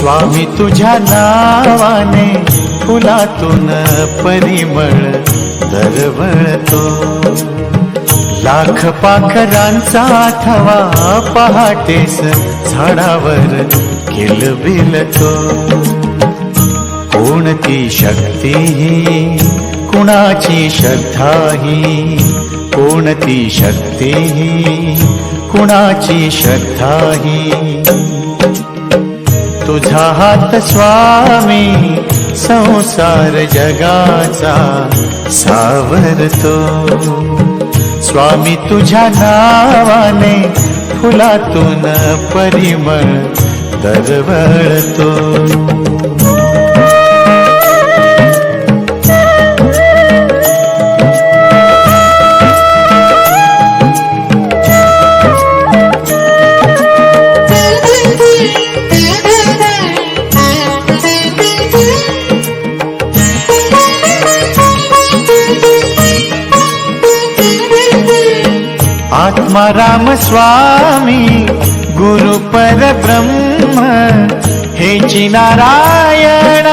स्वामी तुझ्या नावाने फुलातून परिमळ दरवळतो. लाख पाखरांचा थवा पहाटेस झाडावर किलबिलतो. कोणती शक्ती ही कुणाची श्रद्धा ही, कोणती शक्ती ही कुणाची श्रद्धा ही. तुझा हात स्वामी संसार जगाचा सावरतो. स्वामी तुझ्या नावाने फुलातून परिमळ दरवळतो. आत्मा राम स्वामी गुरु परब्रह्म हेची नारायण.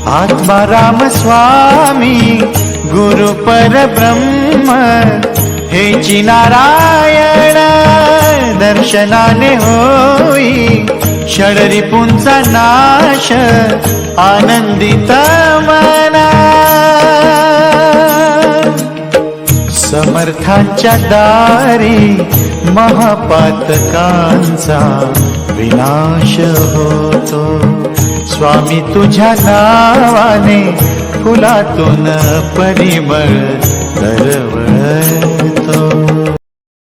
आत्मा राम स्वामी गुरु परब्रह्म हेची नारायण. दर्शनाने होई षडरिपूंचा नाश आनंदित मना. समर्थांच्या दारी महापातकांचा विनाश होतो. स्वामी तुझ्या नावाने फुलातून परिमळ दरवळतो.